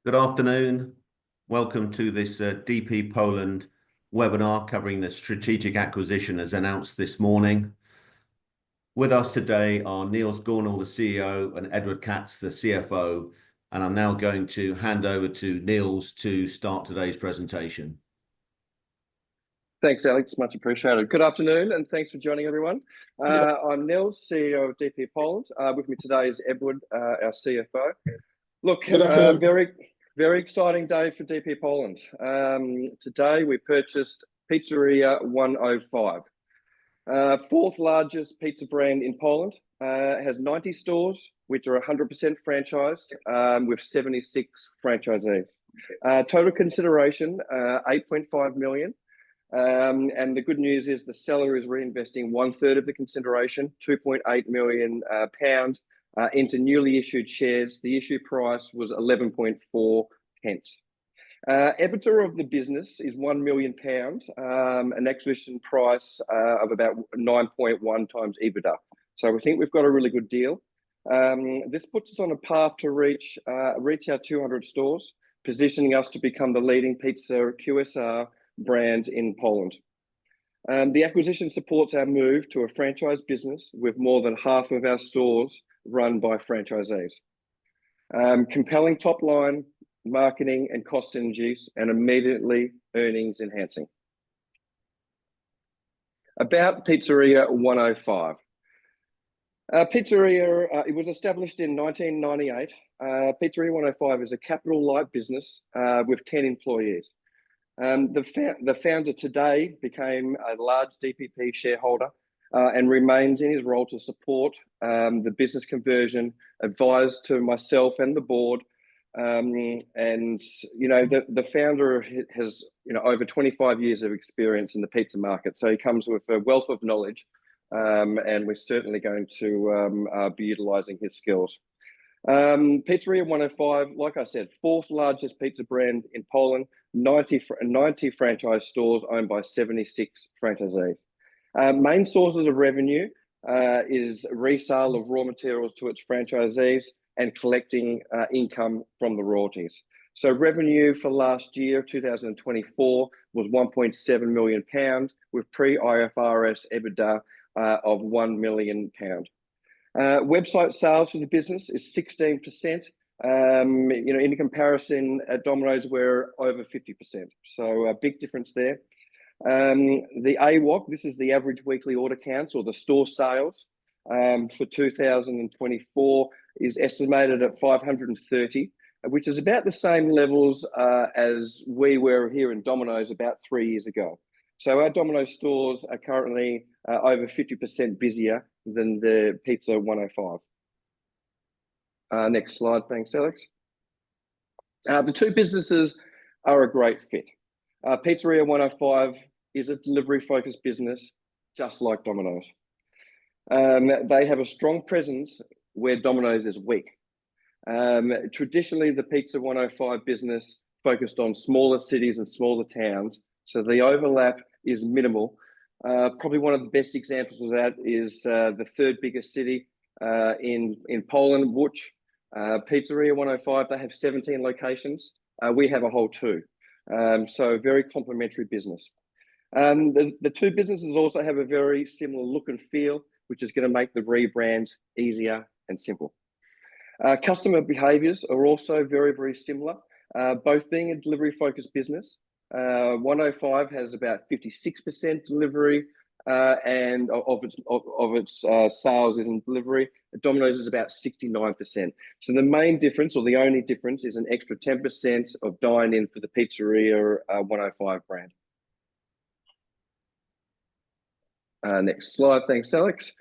Good afternoon. Welcome to this DP Poland webinar covering the strategic acquisition as announced this morning. With us today are Nils, Gornall, the CEO, and Edward Kacyrz, the CFO. And I'm now going to hand over to Nils to start today's presentation. Thanks, Alex. Much appreciated. Good afternoon, and thanks for joining, everyone. I'm Nils, CEO of DP Poland. With me today is Edward, our CFO. Look, very exciting day for DP Poland. Today we purchased Pizzeria 105, fourth largest pizza brand in Poland. It has 90 stores, which are 100% franchised, with 76 franchisees. Total consideration, 8.5 million. And the good news is the seller is reinvesting 1/3 of the consideration, 2.8 million pounds, into newly issued shares. The issue price was 11.4 pence. EBITDA of the business is 1 million pounds, an acquisition price of about 9.1 times EBITDA. So we think we've got a really good deal. This puts us on a path to reach our 200 stores, positioning us to become the leading pizza QSR brand in Poland. The acquisition supports our move to a franchise business with more than half of our stores run by franchisees. Compelling top line, marketing and cost synergies, and immediately earnings enhancing. About Pizzeria 105. Pizzeria, it was established in 1998. Pizzeria 105 is a capital light business with 10 employees. The founder today became a large DPP shareholder and remains in his role to support the business conversion, advise to myself and the board. And you know, the founder has over 25 years of experience in the pizza market, so he comes with a wealth of knowledge, and we're certainly going to be utilizing his skills. Pizzeria 105, like I said, fourth largest pizza brand in Poland, 90 franchise stores owned by 76 franchisees. Main sources of revenue is resale of raw materials to its franchisees and collecting income from the royalties. So revenue for last year, 2024, was 1.7 million pounds with pre-IFRS EBITDA of 1 million pound. Website sales for the business is 16%. In comparison, at Domino's, we're over 50%. So a big difference there. The AWOC, this is the average weekly order counts or the store sales for 2024, is estimated at 530, which is about the same levels as we were here in Domino's about 3 years ago. So our Domino's stores are currently over 50% busier than the Pizza 105. Next slide, thanks, Alex. The two businesses are a great fit. Pizzeria 105 is a delivery-focused business, just like Domino's. They have a strong presence where Domino's is weak. Traditionally, the Pizza 105 business focused on smaller cities and smaller towns, so the overlap is minimal. Probably one of the best examples of that is the third biggest city in Poland, Łódź. Pizzeria 105, they have 17 locations. We have a whole 2. So very complementary business. The two businesses also have a very similar look and feel, which is going to make the rebrand easier and simple. Customer behaviors are also very, very similar, both being a delivery-focused business. 105 has about 56% delivery, and of its sales is in delivery. Domino's is about 69%. So the main difference, or the only difference, is an extra 10% of dine-in for the Pizzeria 105 brand. Next slide, thanks, Alex.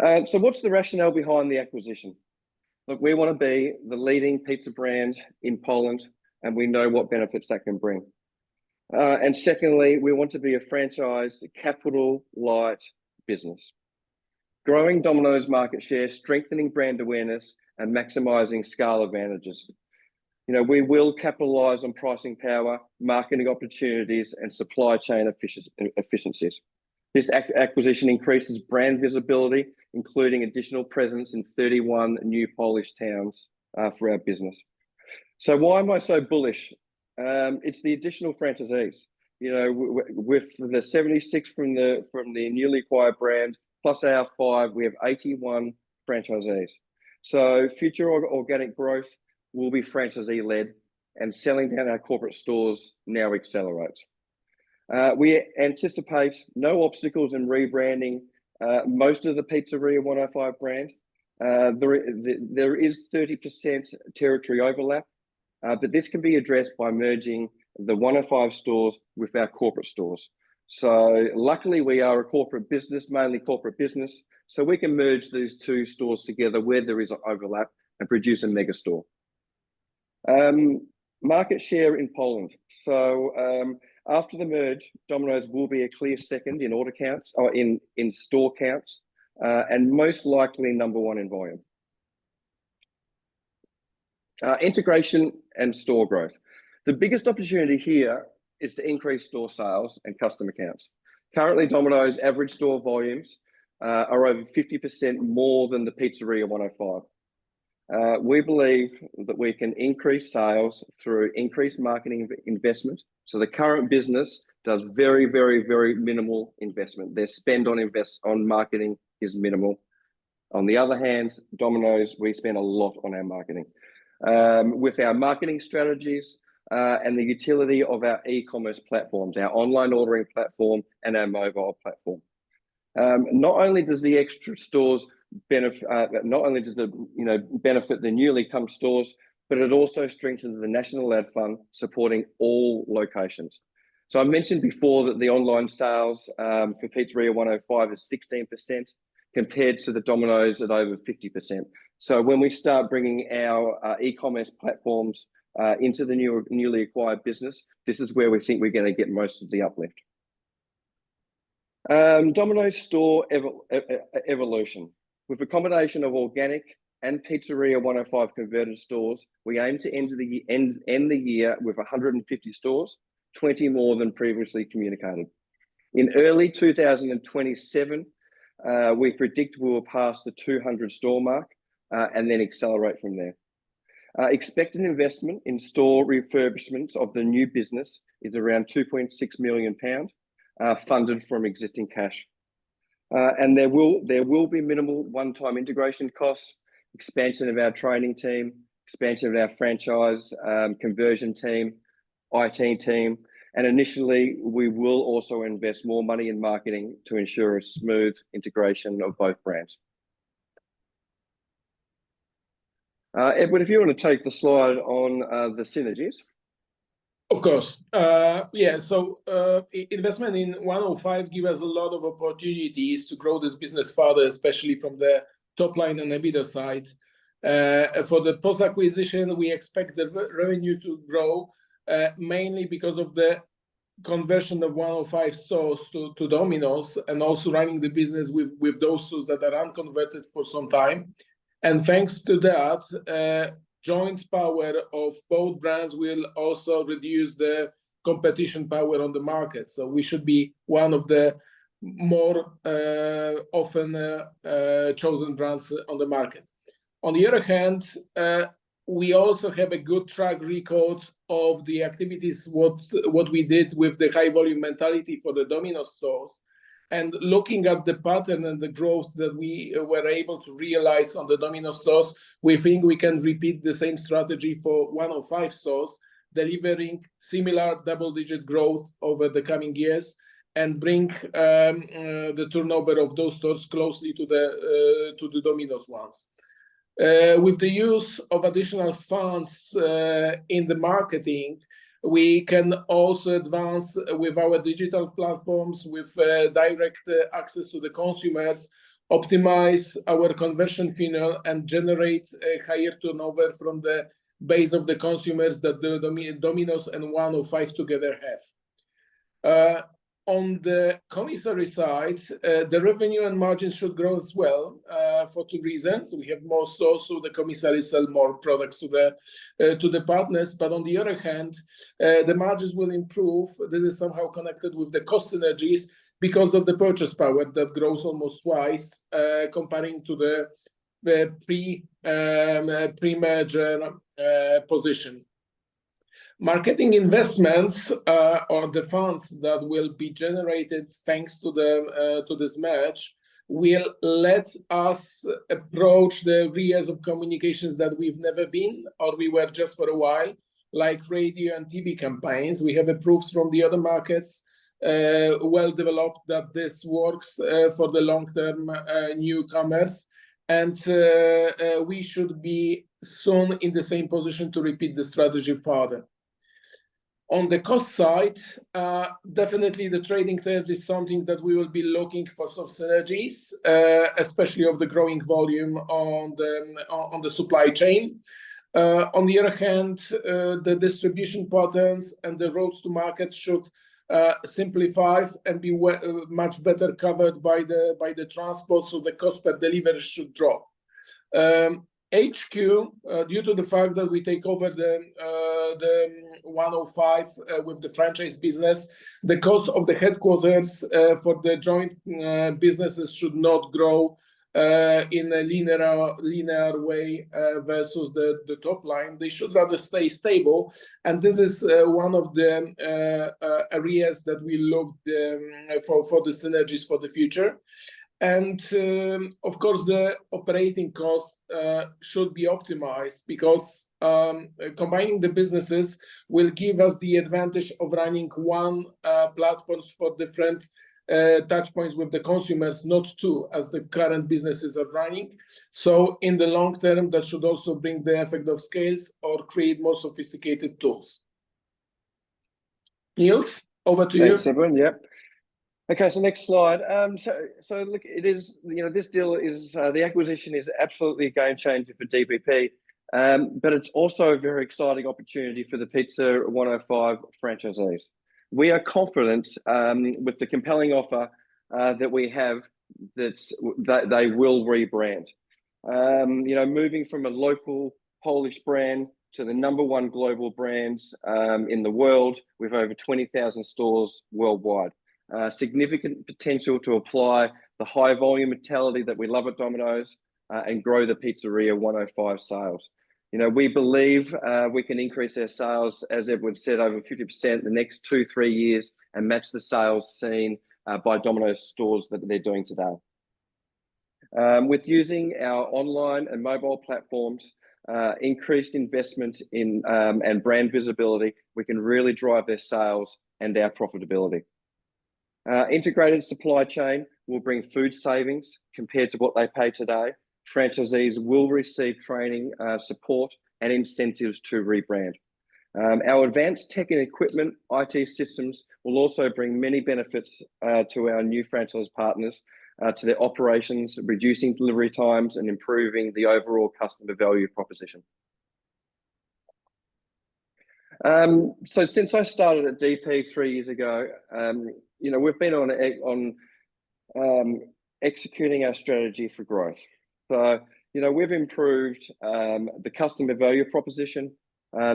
So what's the rationale behind the acquisition? Look, we want to be the leading pizza brand in Poland, and we know what benefits that can bring. And secondly, we want to be a franchised, capital light business. Growing Domino's market share, strengthening brand awareness, and maximizing scale advantages. We will capitalize on pricing power, marketing opportunities, and supply chain efficiencies. This acquisition increases brand visibility, including additional presence in 31 new Polish towns for our business. So why am I so bullish? It's the additional franchisees. You know, with the 76 from the newly acquired brand plus our 5, we have 81 franchisees. So future organic growth will be franchisee led, and selling down our corporate stores now accelerates. We anticipate no obstacles in rebranding most of the Pizzeria 105 brand. There is 30% territory overlap, but this can be addressed by merging the 105 stores with our corporate stores. So luckily we are a corporate business, mainly corporate business, so we can merge these two stores together where there is an overlap and produce a mega store. Market share in Poland. So after the merge, Domino's will be a clear second in order counts, or in store counts, and most likely number 1 in volume. Integration and store growth. The biggest opportunity here is to increase store sales and customer counts. Currently, Domino's average store volumes are over 50% more than the Pizzeria 105. We believe that we can increase sales through increased marketing investment. So the current business does very, very, very minimal investment. Their spend on marketing is minimal. On the other hand, Domino's, we spend a lot on our marketing. With our marketing strategies and the utility of our e-commerce platforms, our online ordering platform and our mobile platform. Not only does the extra stores benefit, benefit the newly come stores, but it also strengthens the National Ad Fund supporting all locations. So I mentioned before that the online sales for Pizzeria 105 is 16% compared to the Domino's at over 50%. So when we start bringing our e-commerce platforms into the newly acquired business, this is where we think we're going to get most of the uplift. Domino's store evolution. With a combination of organic and Pizzeria 105 converted stores, we aim to end the year with 150 stores, 20 more than previously communicated. In early 2027, we predict we will pass the 200 store mark and then accelerate from there. Expected investment in store refurbishments of the new business is around £2.6 million, funded from existing cash. And there will be minimal one-time integration costs, expansion of our training team, expansion of our franchise conversion team, IT team, and initially we will also invest more money in marketing to ensure a smooth integration of both brands. Edward, if you want to take the slide on the synergies. Of course. So investment in 105 gives us a lot of opportunities to grow this business further, especially from the top line and EBITDA side. For the post-acquisition, we expect the revenue to grow mainly because of the conversion of 105 stores to Domino's, and also running the business with those stores that are unconverted for some time. And thanks to that, joint power of both brands will also reduce the competition power on the market. So we should be one of the more often chosen brands on the market. On the other hand, we also have a good track record of the activities, what we did with the high volume mentality for the Domino's stores. And looking at the pattern and the growth that we were able to realize on the Domino's stores, we think we can repeat the same strategy for 105 stores, delivering similar double-digit growth over the coming years, and bring the turnover of those stores closely to the Domino's ones. With the use of additional funds in the marketing, we can also advance with our digital platforms, with direct access to the consumers, optimize our conversion funnel, and generate a higher turnover from the base of the consumers that the Domino's and 105 together have. On the commissary side, the revenue and margins should grow as well for two reasons. We have more stores, so the commissary sell more products to the partners. But on the other hand, the margins will improve. This is somehow connected with the cost synergies because of the purchase power that grows almost twice comparing to the pre-merger position. Marketing investments or the funds that will be generated thanks to this match will let us approach the areas of communications that we've never been, or we were just for a while, like radio and TV campaigns. We have proofs from the other markets, well developed, that this works for the long-term newcomers. And we should be soon in the same position to repeat the strategy further. On the cost side, definitely the trading terms is something that we will be looking for some synergies, especially of the growing volume on the supply chain. On the other hand, the distribution patterns and the roads to market should simplify and be much better covered by the transport, so the cost per delivery should drop. HQ, due to the fact that we take over the 105 with the franchise business, the cost of the headquarters for the joint businesses should not grow in a linear way versus the top line. They should rather stay stable, and this is one of the areas that we look for the synergies for the future. And of course, the operating costs should be optimized, because combining the businesses will give us the advantage of running one platform for different touch points with the consumers, not two, as the current businesses are running. So in the long term, that should also bring the effect of scales or create more sophisticated tools. Niels, over to you. Thanks, everyone. Yep. Okay, so next slide. So look, it is, this deal is, the acquisition is absolutely a game changer for DPP, but it's also a very exciting opportunity for the Pizza 105 franchisees. We are confident with the compelling offer that we have that they will rebrand. Moving from a local Polish brand to the #1 global brand in the world, with over 20,000 stores worldwide. Significant potential to apply the high volume mentality that we love at Domino's and grow the Pizzeria 105 sales. We believe we can increase our sales, as Edward said, over 50% in the next 2-3 years, and match the sales seen by Domino's stores that they're doing today. With using our online and mobile platforms, increased investment in and brand visibility, we can really drive their sales and our profitability. Integrated supply chain will bring food savings compared to what they pay today. Franchisees will receive training, support, and incentives to rebrand. Our advanced tech and equipment, IT systems, will also bring many benefits to our new franchise partners, to their operations, reducing delivery times and improving the overall customer value proposition. So since I started at DP 3 years ago, we've been on executing our strategy for growth. So, we've improved the customer value proposition.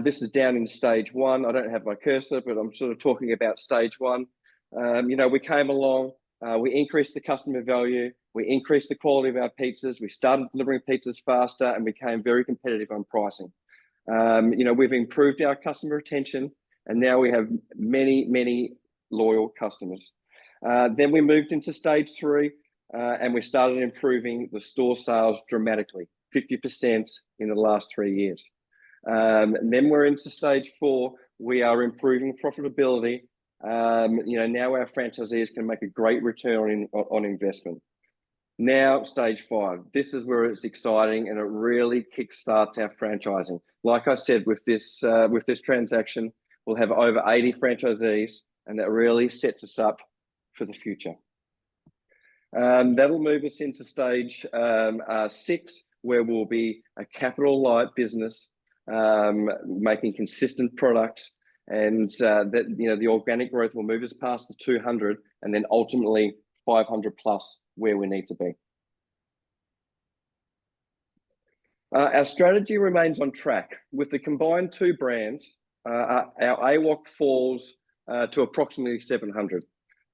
This is down in stage 1. I don't have my cursor, but I'm sort of talking about stage 1. We came along, we increased the customer value, we increased the quality of our pizzas, we started delivering pizzas faster, and became very competitive on pricing. We've improved our customer retention, and now we have many loyal customers. Then we moved into stage 3, and we started improving the store sales dramatically, 50% in the last 3 years. And then we're into stage 4. We are improving profitability. Now our franchisees can make a great return on investment. Now, stage 5. This is where it's exciting, and it really kickstarts our franchising. Like I said, with this transaction, we'll have over 80 franchisees, and that really sets us up for the future. That'll move us into stage 6, where we'll be a capital light business, making consistent products, and the organic growth will move us past the 200, and then ultimately 500 plus, where we need to be. Our strategy remains on track. With the combined 2 brands, our AWOC falls to approximately 700.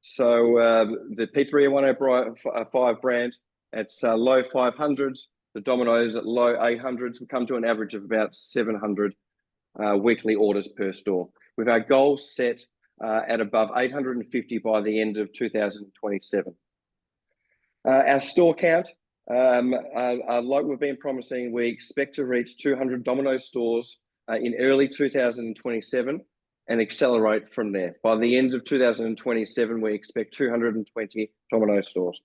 So the Pizzeria 105 brand, it's low 500s. The Domino's at low 800s. We come to an average of about 700 weekly orders per store, with our goals set at above 850 by the end of 2027. Our store count, like we've been promising, we expect to reach 200 Domino's stores in early 2027 and accelerate from there. By the end of 2027, we expect 220 Domino's stores.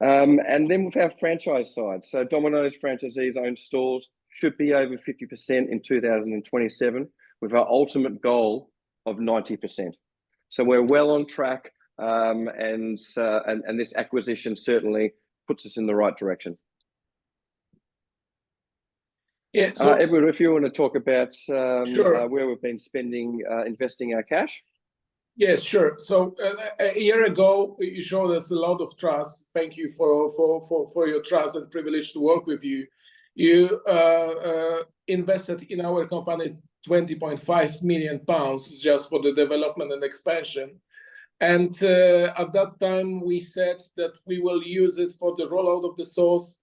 And then with our franchise side, so Domino's franchisees owned stores should be over 50% in 2027, with our ultimate goal of 90%. So we're well on track, and this acquisition certainly puts us in the right direction. Yeah, so Edward, if you want to talk about sure. where we've been investing our cash. Yes, sure. So a year ago, you showed us a lot of trust. Thank you for your trust and privilege to work with you. You invested in our company £20.5 million just for the development and expansion. And at that time, we said that we will use it for the rollout of the stores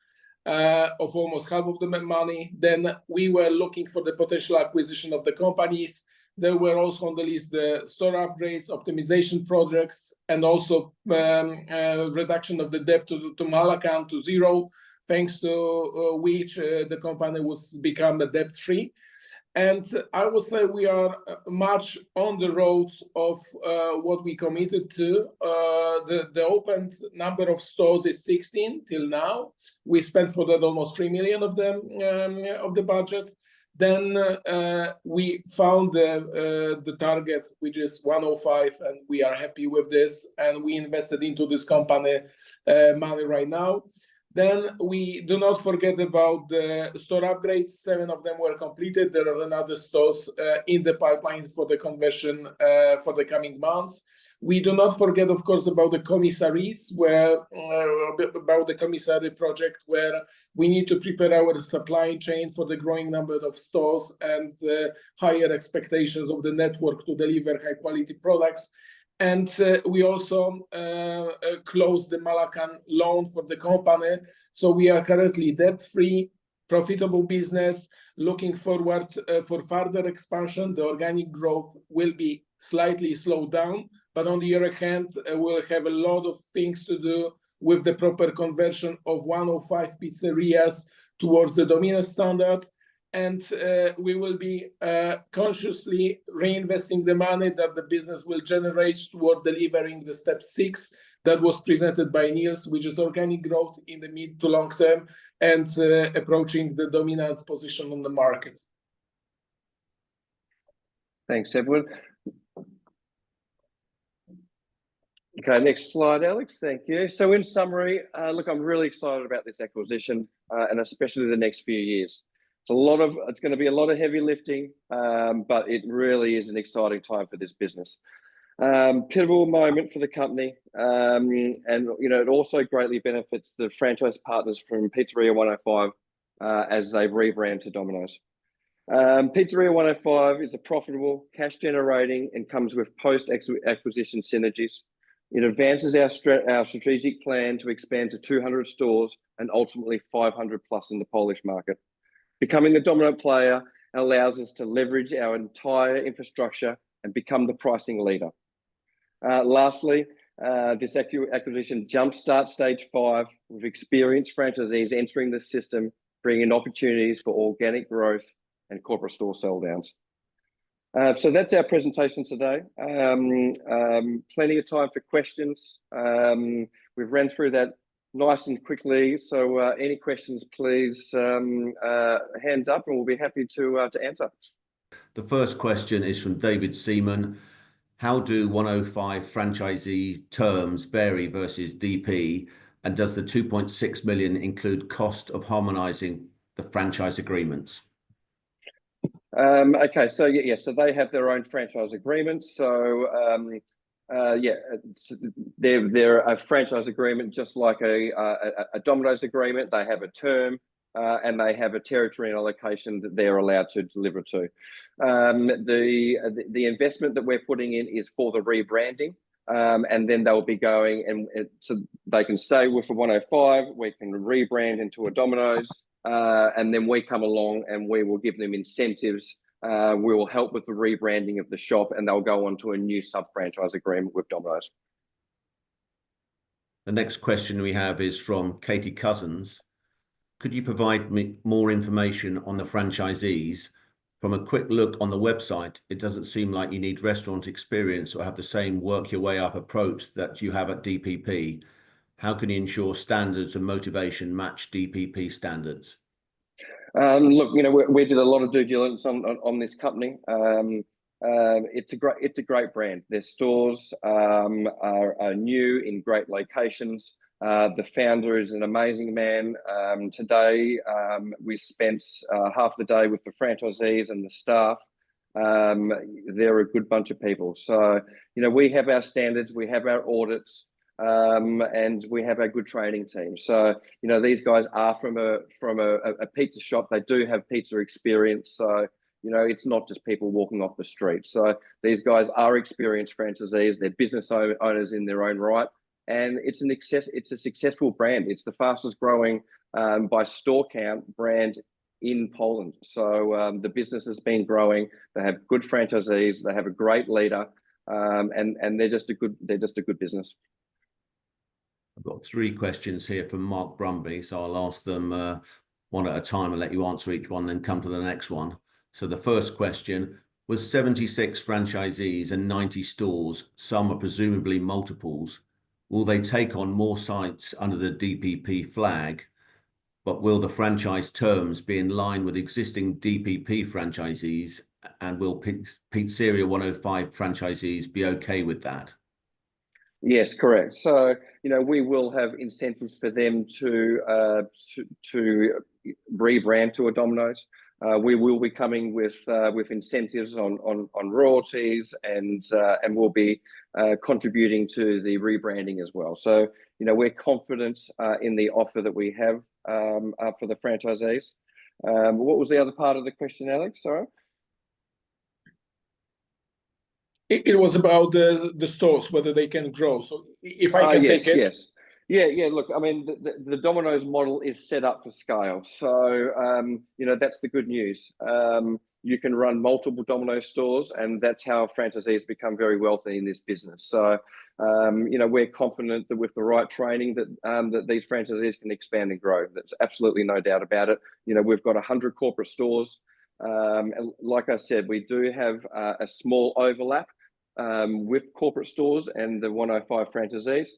of almost half of the money. Then we were looking for the potential acquisition of the companies. There were also on the list the store upgrades, optimization projects, and also reduction of the debt to Malacan to zero, thanks to which the company would become debt-free. And I would say we are much on the road of what we committed to. The opened number of stores is 16 till now. We spent for that almost 3 million of them of the budget. Then we found the target, which is 105, and we are happy with this. And we invested into this company money right now. Then we do not forget about the store upgrades. 7 of them were completed. There are another stores in the pipeline for the conversion for the coming months. We do not forget, of course, about the commissaries, about the commissary project, where we need to prepare our supply chain for the growing number of stores and higher expectations of the network to deliver high-quality products. And we also closed the Malacan loan for the company. So we are currently debt-free, profitable business, looking forward for further expansion. The organic growth will be slightly slowed down, but on the other hand, we'll have a lot of things to do with the proper conversion of 105 pizzerias towards the Domino's standard. And we will be consciously reinvesting the money that the business will generate toward delivering the step 6 that was presented by Nils, which is organic growth in the mid to long term and approaching the dominant position on the market. Thanks, Edward. Okay, next slide, Alex. Thank you. So in summary, look, I'm really excited about this acquisition and especially the next few years. It's going to be a lot of heavy lifting, but it really is an exciting time for this business. Pivotal moment for the company, and it also greatly benefits the franchise partners from Pizzeria 105 as they rebrand to Domino's. Pizzeria 105 is a profitable, cash generating, and comes with post-acquisition synergies. It advances our strategic plan to expand to 200 stores and ultimately 500 plus in the Polish market. Becoming the dominant player allows us to leverage our entire infrastructure and become the pricing leader. Lastly, this acquisition jumpstarts stage 5 with experienced franchisees entering the system, bringing opportunities for organic growth and corporate store sell downs. So that's our presentation today. Plenty of time for questions. We've ran through that nice and quickly. So any questions, please hand up and we'll be happy to answer. The first question is from David Seaman. How do 105 franchisee terms vary versus DP? And does the 2.6 million include cost of harmonizing the franchise agreements? Okay, so yeah, so they have their own franchise agreements. So they're a franchise agreement, just like a Domino's agreement. They have a term and they have a territory and a location that they're allowed to deliver to. The investment that we're putting in is for the rebranding, and then they'll be going and so they can stay with a 105. We can rebrand into a Domino's, and then we come along and we will give them incentives We will help with the rebranding of the shop, and they'll go on to a new sub-franchise agreement with Domino's. The next question we have is from Kacyrz. Could you provide me more information on the franchisees? From a quick look on the website, it doesn't seem like you need restaurant experience or have the same work your way up approach that you have at DPP. How can you ensure standards and motivation match DPP standards? Look, we did a lot of due diligence on this company. It's a great brand. Their stores are new in great locations. The founder is an amazing man. Today, we spent half the day with the franchisees and the staff. They're a good bunch of people. So, we have our standards, we have our audits, and we have our good training team. So, these guys are from a pizza shop. They do have pizza experience. So, it's not just people walking off the street. So these guys are experienced franchisees. They're business owners in their own right. And it's a successful brand. It's the fastest growing by store count brand in Poland. So the business has been growing. They have good franchisees. They have a great leader, and they're just a good business. I've got 3 questions here from Mark Brumby, so I'll ask them one at a time and let you answer each one, then come to the next one. So the first question was 76 franchisees and 90 stores. Some are presumably multiples. Will they take on more sites under the DPP flag? But will the franchise terms be in line with existing DPP franchisees? And will Pizzeria 105 franchisees be okay with that? Yes, correct. So, we will have incentives for them to rebrand to a Domino's. We will be coming with incentives on royalties, and we'll be contributing to the rebranding as well. So, we're confident in the offer that we have for the franchisees. What was the other part of the question, Alex? Sorry. It was about the stores, whether they can grow. So if I can take it. Yes. Yeah. Look, I mean, the Domino's model is set up for scale. So, that's the good news. You can run multiple Domino's stores, and that's how franchisees become very wealthy in this business. So, we're confident that with the right training that these franchisees can expand and grow. There's absolutely no doubt about it. We've got 100 corporate stores. And like I said, we do have a small overlap with corporate stores and the 105 franchisees.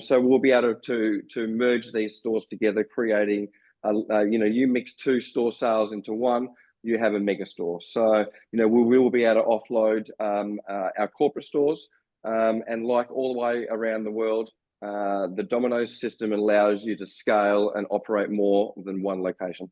So we'll be able to merge these stores together, creating, you mix 2 store sales into one, you have a mega store. So, we will be able to offload our corporate stores. And like all the way around the world, the Domino's system allows you to scale and operate more than one location.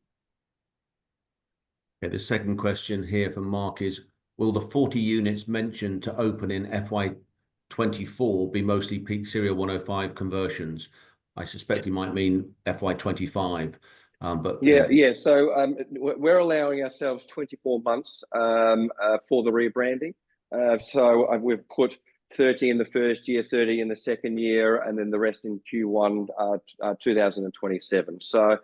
Okay, the second question here from Mark is, will the 40 units mentioned to open in FY24 be mostly Pizzeria 105 conversions? I suspect you might mean FY25, but... Yeah. So we're allowing ourselves 24 months for the rebranding. So we've put 30 in the first year, 30 in the second year, and then the rest in Q1 2027. So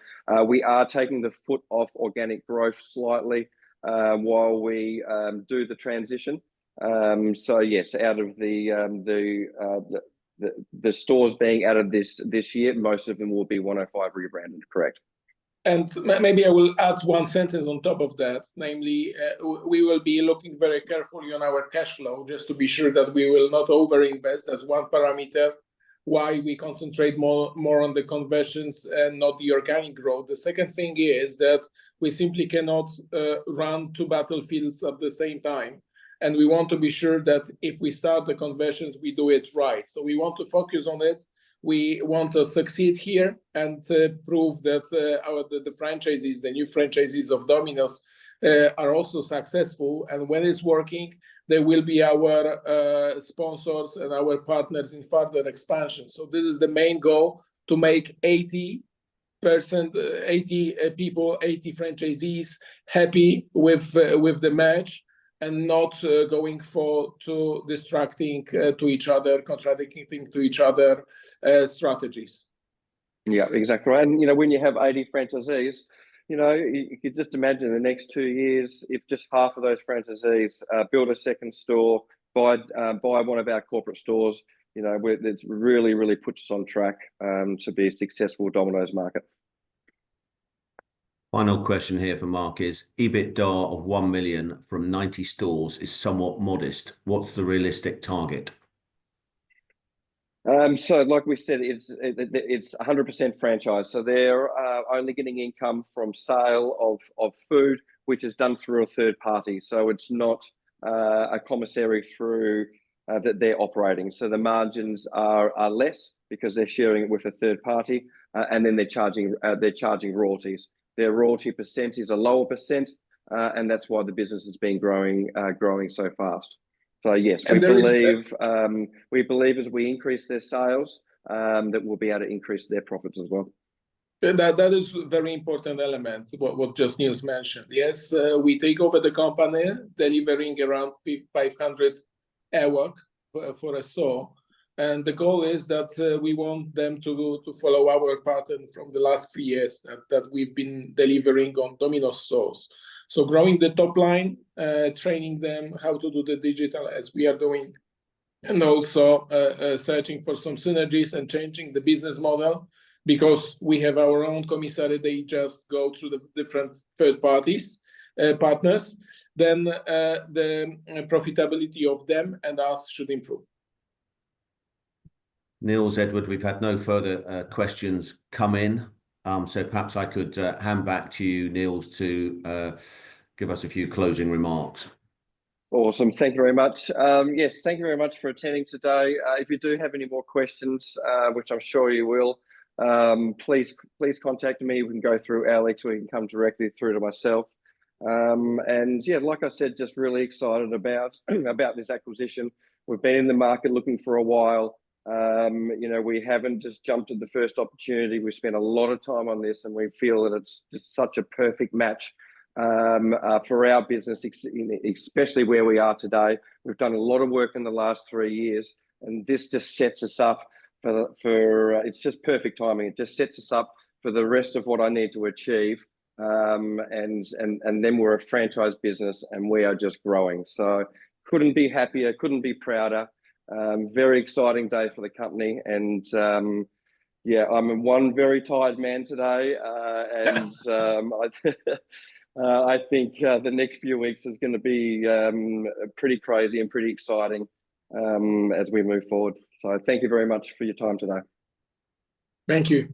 we are taking the foot off organic growth slightly while we do the transition. So yes, out of the stores being added this year, most of them will be 105 rebranded, correct? And maybe I will add one sentence on top of that, namely, we will be looking very carefully on our cash flow, just to be sure that we will not overinvest as one parameter, why we concentrate more on the conversions and not the organic growth. The second thing is that we simply cannot run 2 battlefields at the same time. And we want to be sure that if we start the conversions, we do it right. So we want to focus on it. We want to succeed here and prove that the franchisees, the new franchisees of Domino's, are also successful. And when it's working, they will be our sponsors and our partners in further expansion. So this is the main goal, to make 80 people, 80 franchisees happy with the match, and not going to distracting to each other, contradicting to each other strategies. Yeah, exactly right. And when you have 80 franchisees, you could just imagine the next 2 years, if just half of those franchisees build a second store, buy one of our corporate stores, it's really puts us on track to be a successful Domino's market. Final question here for Mark is, EBITDA of 1 million from 90 stores is somewhat modest. What's the realistic target? So like we said, it's 100% franchise. So they're only getting income from sale of food, which is done through a third party. So it's not a commissary through that they're operating. So the margins are less because they're sharing it with a third party, and then they're charging royalties. Their royalty percent is a lower percent, and that's why the business has been growing so fast. So yes, we believe as we increase their sales, that we'll be able to increase their profits as well. That is a very important element, what just Nils mentioned. Yes, we take over the company, delivering around 500 hours for a store. And the goal is that we want them to follow our pattern from the last 3 years that we've been delivering on Domino's stores. So growing the top line, training them how to do the digital as we are doing, and also searching for some synergies and changing the business model, because we have our own commissary. They just go through the different third parties, partners. Then the profitability of them and us should improve. Nils, Edward, we've had no further questions come in. So perhaps I could hand back to you, Nils, to give us a few closing remarks. Awesome. Thank you very much. Yes, thank you very much for attending today. If you do have any more questions, which I'm sure you will, please contact me. We can go through Alex, or you can come directly through to myself. And yeah, like I said, just really excited about this acquisition. We've been in the market looking for a while. We haven't just jumped at the first opportunity. We spent a lot of time on this, and we feel that it's just such a perfect match for our business, especially where we are today. We've done a lot of work in the last 3 years, and this just sets us up for it's just perfect timing. It just sets us up for the rest of what I need to achieve. And then we're a franchise business, and we are just growing. So couldn't be happier, couldn't be prouder. Very exciting day for the company, and yeah, I'm one very tired man today, and I think the next few weeks is going to be pretty crazy and pretty exciting as we move forward. So thank you very much for your time today. Thank you.